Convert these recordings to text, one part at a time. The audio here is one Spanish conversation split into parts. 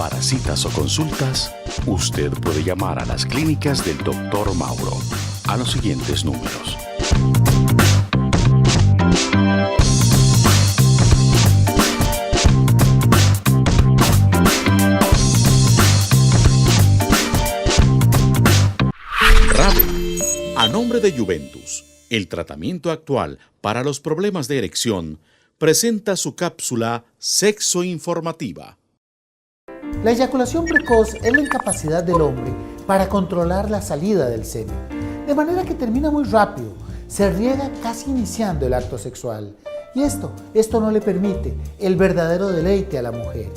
Para citas o consultas, usted puede llamar a las clínicas del Dr. Mauro a los siguientes números. RAVE, a nombre de Juventus, el tratamiento actual para los problemas de erección, presenta su cápsula Sexo Informativa. La eyaculación precoz es la incapacidad del hombre para controlar la salida del semen, de manera que termina muy rápido, se riega casi iniciando el acto sexual, y esto no le permite el verdadero deleite a la mujer.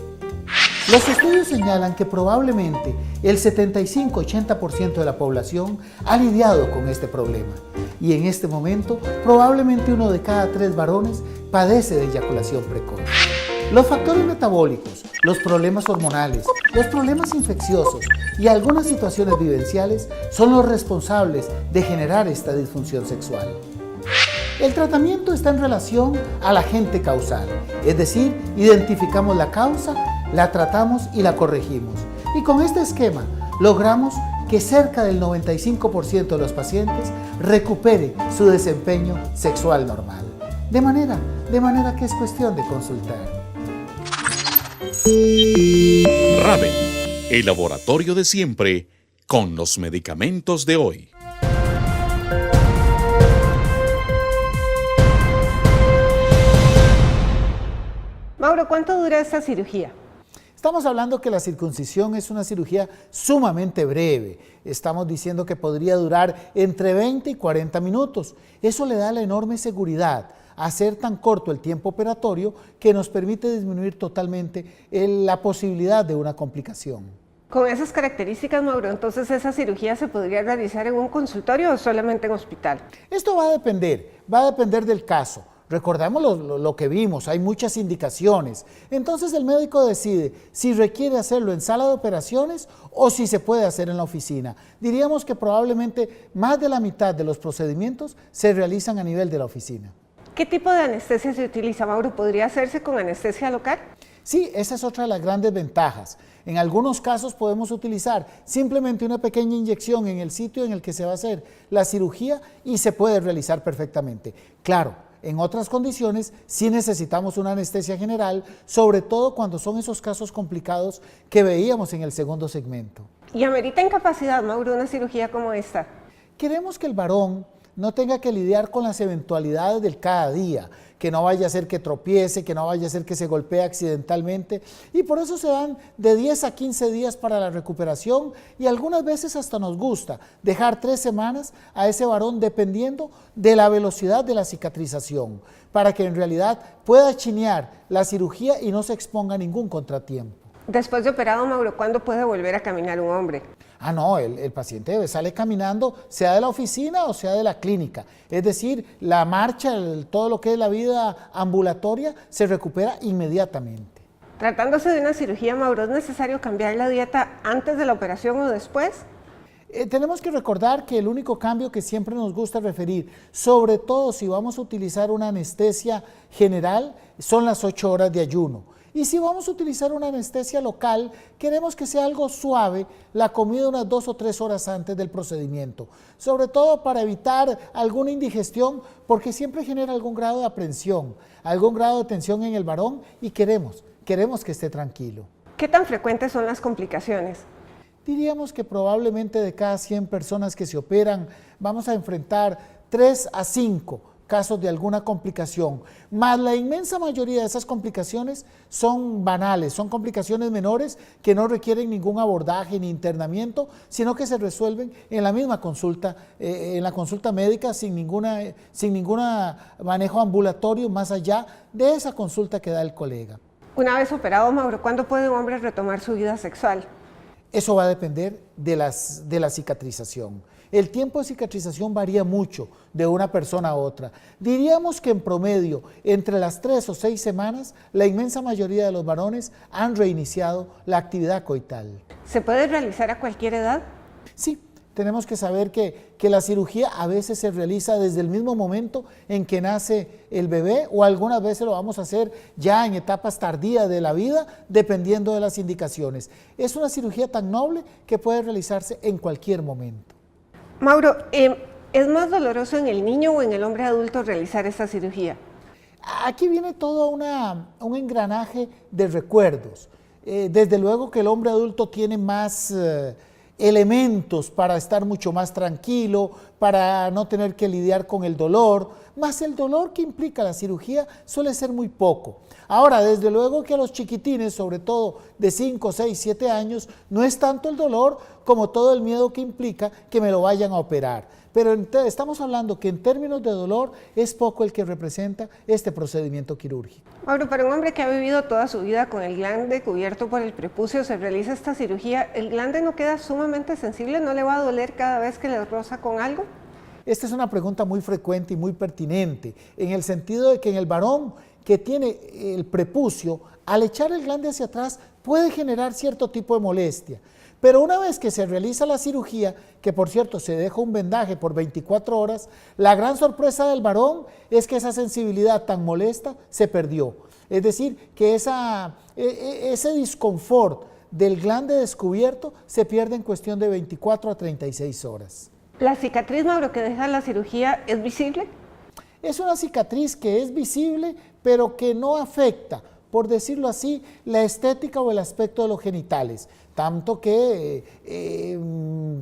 Los estudios señalan que probablemente el 75-80% de la población ha lidiado con este problema, y en este momento probablemente 1 de cada 3 varones padece de eyaculación precoz. Los factores metabólicos, los problemas hormonales, los problemas infecciosos y algunas situaciones vivenciales son los responsables de generar esta disfunción sexual. El tratamiento está en relación al agente causal, es decir, identificamos la causa, la tratamos y la corregimos. Y con este esquema logramos que cerca del 95% de los pacientes recupere su desempeño sexual normal. De manera que es cuestión de consultar. RAVE, el laboratorio de siempre con los medicamentos de hoy. Mauro, ¿cuánto dura esta cirugía? Estamos hablando que la circuncisión es una cirugía sumamente breve. Estamos diciendo que podría durar entre 20 y 40 minutos. Eso le da la enorme seguridad a hacer tan corto el tiempo operatorio que nos permite disminuir totalmente la posibilidad de una complicación. Con esas características, Mauro, entonces esa cirugía se podría realizar en un consultorio o solamente en hospital. Esto va a depender del caso. Recordemos lo que vimos, hay muchas indicaciones. Entonces el médico decide si requiere hacerlo en sala de operaciones o si se puede hacer en la oficina. Diríamos que probablemente más de la mitad de los procedimientos se realizan a nivel de la oficina. ¿Qué tipo de anestesia se utiliza, Mauro? ¿Podría hacerse con anestesia local? Sí, esa es otra de las grandes ventajas. En algunos casos podemos utilizar simplemente una pequeña inyección en el sitio en el que se va a hacer la cirugía y se puede realizar perfectamente. Claro, en otras condiciones sí necesitamos una anestesia general, sobre todo cuando son esos casos complicados que veíamos en el segundo segmento. ¿Y amerita incapacidad, Mauro, una cirugía como esta? Queremos que el varón no tenga que lidiar con las eventualidades del cada día, que no vaya a ser que tropiece, que no vaya a ser que se golpee accidentalmente, y por eso se dan de 10 a 15 días para la recuperación, y algunas veces hasta nos gusta dejar 3 semanas a ese varón dependiendo de la velocidad de la cicatrización, para que en realidad pueda chinear la cirugía y no se exponga a ningún contratiempo. Después de operado, Mauro, ¿cuándo puede volver a caminar un hombre? No, el paciente sale caminando, sea de la oficina o sea de la clínica. Es decir, la marcha, todo lo que es la vida ambulatoria, se recupera inmediatamente. Tratándose de una cirugía, Mauro, ¿es necesario cambiar la dieta antes de la operación o después? Tenemos que recordar que el único cambio que siempre nos gusta referir, sobre todo si vamos a utilizar una anestesia general, son las 8 horas de ayuno. Y si vamos a utilizar una anestesia local, queremos que sea algo suave, la comida unas 2 o 3 horas antes del procedimiento, sobre todo para evitar alguna indigestión, porque siempre genera algún grado de aprensión, algún grado de tensión en el varón y queremos que esté tranquilo. ¿Qué tan frecuentes son las complicaciones? Diríamos que probablemente de cada 100 personas que se operan, vamos a enfrentar 3 a 5 casos de alguna complicación, más la inmensa mayoría de esas complicaciones son banales, son complicaciones menores que no requieren ningún abordaje ni internamiento, sino que se resuelven en la misma consulta, en la consulta médica sin ningún manejo ambulatorio más allá de esa consulta que da el colega. Una vez operado, Mauro, ¿cuándo puede un hombre retomar su vida sexual? Eso va a depender de la cicatrización. El tiempo de cicatrización varía mucho de una persona a otra. Diríamos que en promedio, entre las 3 o 6 semanas, la inmensa mayoría de los varones han reiniciado la actividad coital. ¿Se puede realizar a cualquier edad? Sí, tenemos que saber que la cirugía a veces se realiza desde el mismo momento en que nace el bebé, o algunas veces lo vamos a hacer ya en etapas tardías de la vida, dependiendo de las indicaciones. Es una cirugía tan noble que puede realizarse en cualquier momento. Mauro, ¿es más doloroso en el niño o en el hombre adulto realizar esta cirugía? Aquí viene todo un engranaje de recuerdos. Desde luego que el hombre adulto tiene más elementos para estar mucho más tranquilo, para no tener que lidiar con el dolor, más el dolor que implica la cirugía suele ser muy poco. Ahora, desde luego que a los chiquitines, sobre todo de 5, 6, 7 años, no es tanto el dolor como todo el miedo que implica que me lo vayan a operar. Pero estamos hablando que en términos de dolor es poco el que representa este procedimiento quirúrgico. Mauro, para un hombre que ha vivido toda su vida con el glande cubierto por el prepucio, se realiza esta cirugía, ¿el glande no queda sumamente sensible? ¿No le va a doler cada vez que le roza con algo? Esta es una pregunta muy frecuente y muy pertinente, en el sentido de que en el varón que tiene el prepucio, al echar el glande hacia atrás puede generar cierto tipo de molestia. Pero una vez que se realiza la cirugía, que por cierto se deja un vendaje por 24 horas, la gran sorpresa del varón es que esa sensibilidad tan molesta se perdió. Es decir, que ese disconfort del glande descubierto se pierde en cuestión de 24 a 36 horas. ¿La cicatriz, Mauro, que deja la cirugía es visible? Es una cicatriz que es visible, pero que no afecta, por decirlo así, la estética o el aspecto de los genitales, tanto que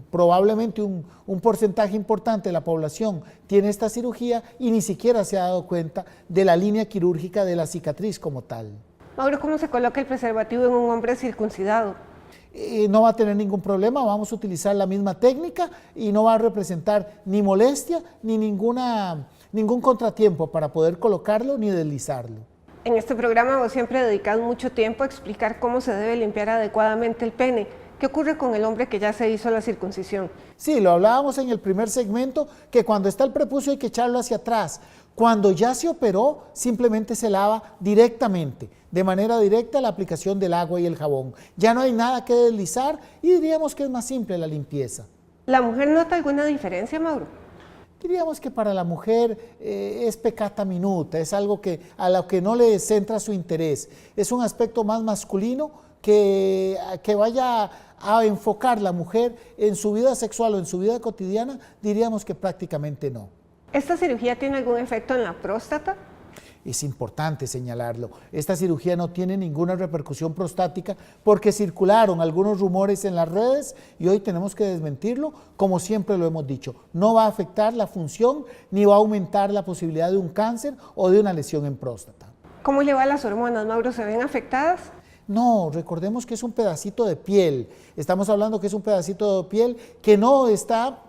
probablemente un porcentaje importante de la población tiene esta cirugía y ni siquiera se ha dado cuenta de la línea quirúrgica de la cicatriz como tal. Mauro, ¿cómo se coloca el preservativo en un hombre circuncidado? No va a tener ningún problema, vamos a utilizar la misma técnica y no va a representar ni molestia ni ningún contratiempo para poder colocarlo ni deslizarlo. En este programa vos siempre dedicas mucho tiempo a explicar cómo se debe limpiar adecuadamente el pene. ¿Qué ocurre con el hombre que ya se hizo la circuncisión? Sí, lo hablábamos en el primer segmento, que cuando está el prepucio hay que echarlo hacia atrás. Cuando ya se operó, simplemente se lava directamente, de manera directa, la aplicación del agua y el jabón. Ya no hay nada que deslizar y diríamos que es más simple la limpieza. ¿La mujer nota alguna diferencia, Mauro? Diríamos que para la mujer es peccata minuta, es algo a lo que no le centra su interés. Es un aspecto más masculino que vaya a enfocar la mujer en su vida sexual o en su vida cotidiana, diríamos que prácticamente no. ¿Esta cirugía tiene algún efecto en la próstata? Es importante señalarlo. Esta cirugía no tiene ninguna repercusión prostática porque circularon algunos rumores en las redes y hoy tenemos que desmentirlo, como siempre lo hemos dicho. No va a afectar la función ni va a aumentar la posibilidad de un cáncer o de una lesión en próstata. ¿Cómo le va a las hormonas, Mauro? ¿Se ven afectadas? No, recordemos que es un pedacito de piel. Estamos hablando que es un pedacito de piel que no está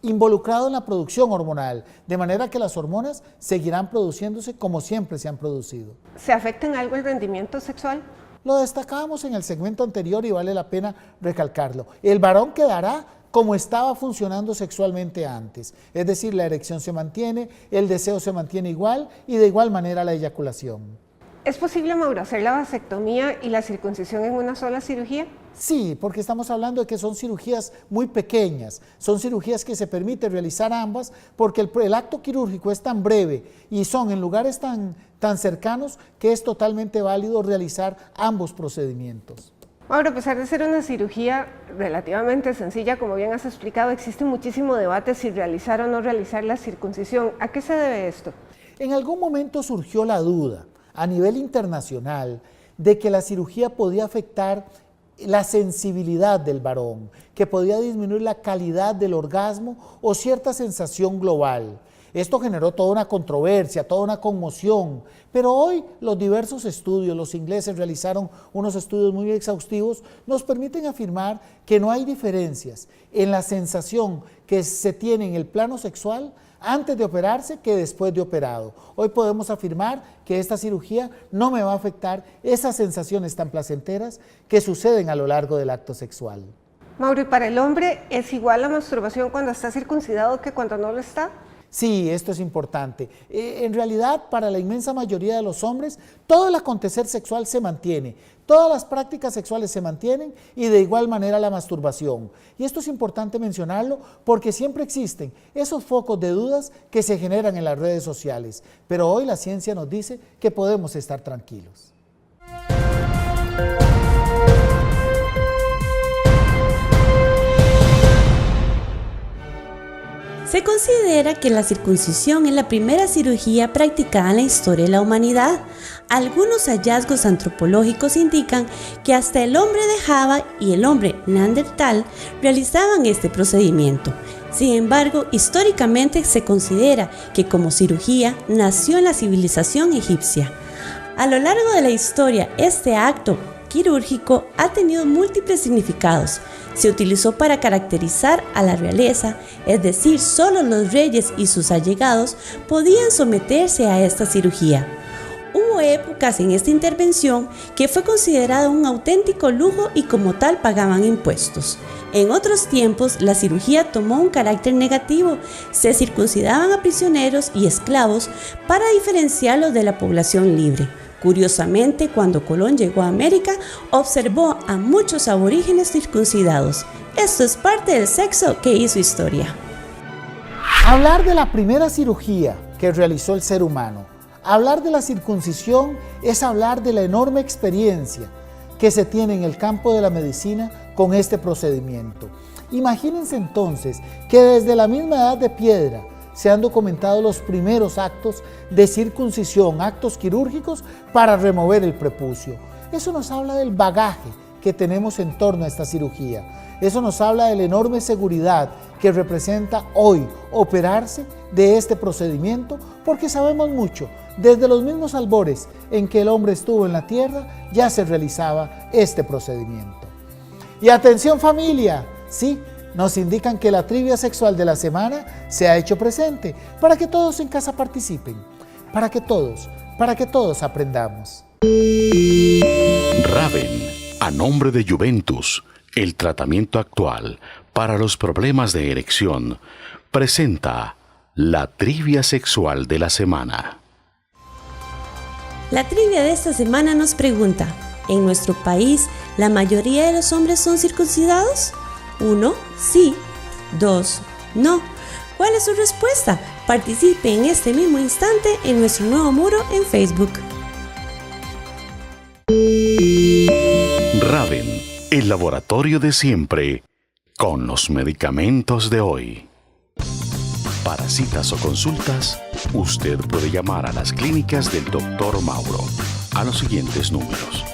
involucrado en la producción hormonal, de manera que las hormonas seguirán produciéndose como siempre se han producido. ¿Se afecta en algo el rendimiento sexual? Lo destacábamos en el segmento anterior y vale la pena recalcarlo. El varón quedará como estaba funcionando sexualmente antes, es decir, la erección se mantiene, el deseo se mantiene igual y de igual manera la eyaculación. ¿Es posible, Mauro, hacer la vasectomía y la circuncisión en una sola cirugía? Sí, porque estamos hablando de que son cirugías muy pequeñas, son cirugías que se permite realizar ambas porque el acto quirúrgico es tan breve y son en lugares tan cercanos que es totalmente válido realizar ambos procedimientos. Mauro, a pesar de ser una cirugía relativamente sencilla, como bien has explicado, existe muchísimo debate si realizar o no realizar la circuncisión. ¿A qué se debe esto? En algún momento surgió la duda a nivel internacional de que la cirugía podía afectar la sensibilidad del varón, que podía disminuir la calidad del orgasmo o cierta sensación global. Esto generó toda una controversia, toda una conmoción, pero hoy los diversos estudios, los ingleses realizaron unos estudios muy exhaustivos, nos permiten afirmar que no hay diferencias en la sensación que se tiene en el plano sexual antes de operarse que después de operado. Hoy podemos afirmar que esta cirugía no me va a afectar esas sensaciones tan placenteras que suceden a lo largo del acto sexual. Mauro, ¿y para el hombre es igual la masturbación cuando está circuncidado que cuando no lo está? Sí, esto es importante. En realidad, para la inmensa mayoría de los hombres, todo el acontecer sexual se mantiene, Todas las prácticas sexuales se mantienen y de igual manera la masturbación. Y esto es importante mencionarlo porque siempre existen esos focos de dudas que se generan en las redes sociales. Pero hoy la ciencia nos dice que podemos estar tranquilos. Se considera que la circuncisión es la primera cirugía practicada en la historia de la humanidad. Algunos hallazgos antropológicos indican que hasta el hombre de Java y el hombre neandertal realizaban este procedimiento. Sin embargo, históricamente se considera que como cirugía nació en la civilización egipcia. A lo largo de la historia, este acto quirúrgico ha tenido múltiples significados. Se utilizó para caracterizar a la realeza, es decir, solo los reyes y sus allegados podían someterse a esta cirugía. Hubo épocas en esta intervención que fue considerado un auténtico lujo y como tal pagaban impuestos. En otros tiempos, la cirugía tomó un carácter negativo. Se circuncidaban a prisioneros y esclavos para diferenciarlos de la población libre. Curiosamente, cuando Colón llegó a América, observó a muchos aborígenes circuncidados. Esto es parte del sexo que hizo historia. Hablar de la primera cirugía que realizó el ser humano, hablar de la circuncisión es hablar de la enorme experiencia que se tiene en el campo de la medicina con este procedimiento. Imagínense entonces que desde la misma edad de piedra se han documentado los primeros actos de circuncisión, actos quirúrgicos para remover el prepucio. Eso nos habla del bagaje que tenemos en torno a esta cirugía. Eso nos habla de la enorme seguridad que representa hoy operarse de este procedimiento, porque sabemos mucho, desde los mismos albores en que el hombre estuvo en la tierra, ya se realizaba este procedimiento. Y atención familia, sí, nos indican que la trivia sexual de la semana se ha hecho presente para que todos en casa participen, para que todos aprendamos. Raven, a nombre de Juventus, el tratamiento actual para los problemas de erección, presenta la trivia sexual de la semana. La trivia de esta semana nos pregunta: ¿en nuestro país la mayoría de los hombres son circuncidados? 1. Sí. 2. No. ¿Cuál es su respuesta? Participe en este mismo instante en nuestro nuevo muro en Facebook. Raven, el laboratorio de siempre, con los medicamentos de hoy. Para citas o consultas, usted puede llamar a las clínicas del Dr. Mauro a los siguientes números: